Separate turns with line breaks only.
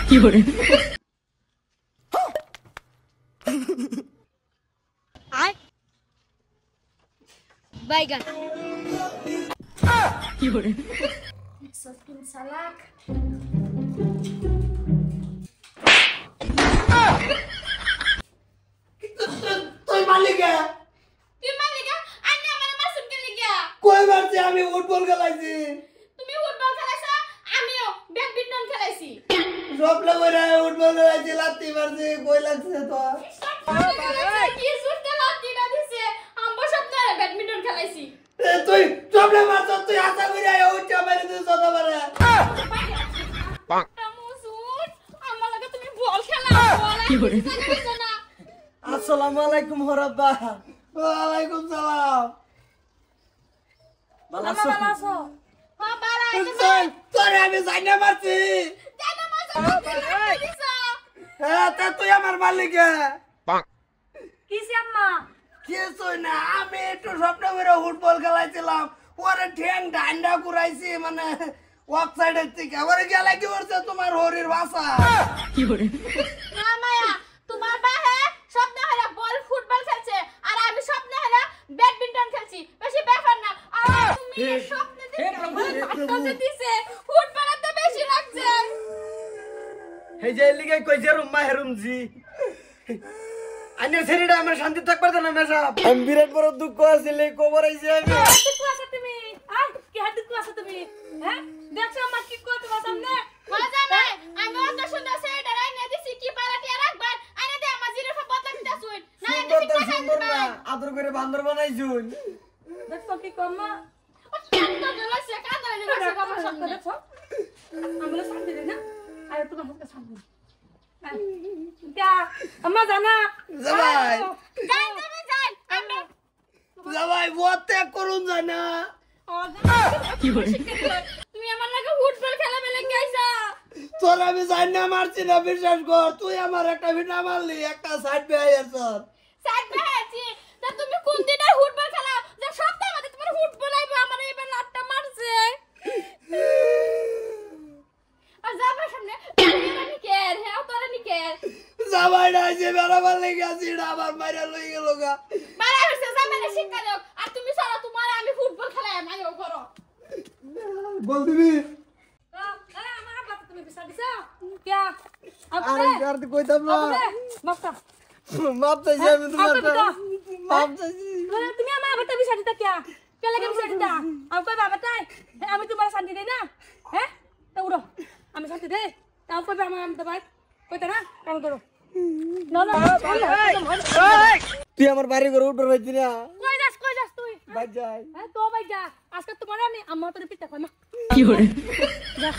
কি করে
আয় বাইগান
কি করে
সফিন সালাক
তুই মালিকা
তুই মালিকা আন্না মানে মাসুম কে লিগা
কই মারছি আমি ফুটবল খেলাইছি
তুমি ফুটবল খেলাইছো আমিও ব্যাডমিন্টন খেলাইছি
স্বপ্ন করে ফুটবল খেলাইছি লাত্তি মারছি কই লাগছে তো
কি সুরতে লাতিটা দিছে আমরা সপ্তাহে ব্যাডমিন্টন খেলাইছি
তুই স্বপ্ন মারছ তুই আশা করে উঠা মারি তুই সদা মারে
মুসুদ আমার লাগে তুমি বল খেলাও বল
কি করে
না
আসসালামু আলাইকুম হরাব্বা ওয়ালাইকুম সালাম ভালো আছো
হ্যাঁ বালা
তোরে আমি জানা মারছি
দাদা মাসুদ
হ্যাঁ তা তুই আমার মালিকা
কিসে আম্মা
কিছুই না আমি একটু স্বপ্ন করে ফুটবল খেলাইছিলাম পরে ঠ্যাং ডান্ডা কুড়াইছি মানে ওয়াক সাইডের থেকে ওরে গেলে কি করছে তোমার হরির ভাষা
কি করে
না মায়া তোমার বাহে স্বপ্ন হলো বল ফুটবল খেলছে আর আমি স্বপ্ন হলো ব্যাডমিন্টন খেলছি বেশি ব্যাপার না আর তুমি স্বপ্ন দেখে দিছে ফুটবলের তো বেশি লাগছে
এই যে লিগে কইছে রুম্মা হেরুমজি আইনে শরীরে আমার শান্তি থাকবার না মেশাব আমি বিরাট বড় দুঃখ আছে কবর আইছে আমি
কি আছে তুমি আর কি হাত কি আছে তুমি হ্যাঁ দেখছো আমার কি কো তোমার সামনে মজা নাই আমি অত সুন্দর সেটা রাইনা দিছি কি পারাটি রাখবার আইনা দে আমার জিরে বদলা দিতা শুন না
সুন্দর না আদর করে বান্দর বানাইছুন
দেখছো কি কম্মা কান্দা জলাছে আমার সামনে দেখছো আমরা শান্তি দেই না আর তোমার হাতে শান্তি क्या अम्मा जाना
জবাই
যাই তুমি যাই আমি
জবাই বতে করুন জানা
কি করে
তুমি আমার লাগে ফুটবল খেলা বেলে গেছা
তোর আমি জানা মারছি না বিশ্বাস কর তুই আমার একটা ভিনা মারলি একটা সাইড বেয়ার স্যার
সাইড বেছি তা তুমি কোন দিনে ফুটবল খেলা যে সপ্তাহে মধ্যে তোমার ফুটবল আইবে আমার এবার লাটটা মারছে আর যাবার সামনে আমি কেয়ার হ্যাঁ তোরা নি কেয়ার
জবাই না যে বেড়াবার লেগে আছি না আমার মাইরা লই গেল গা
মারা হইছে জামানে শিক্ষা দাও আর তুমি সারা তোমার আমি ফুটবল খেলাই মাইও করো
বল দিবি
আমার আব্বা তুমি বিচার দিছো क्या
আরে কার তো কইতাম না
মাফটা
মাপ চাইছি আমি তোমার মাপ চাইছি
তুমি আমার আব্বা বিচার দিতা क्या क्या লাগে বিচার দিতা আর কই বাবা তাই আমি তোমার শান্তি দেই না হ্যাঁ তো উড়ো আমি শান্তি দেই তাও কই আমার আম দবাই কইতা না কাম করো না না
তুই আমার বাড়ি ঘরে উঠে রইছি না
কই যাস তুই
বাই যাই
হ্যাঁ তো ভাই যা আজকে তোমার আমি আম্মা তোর পিতা কই মা
কি করে
যা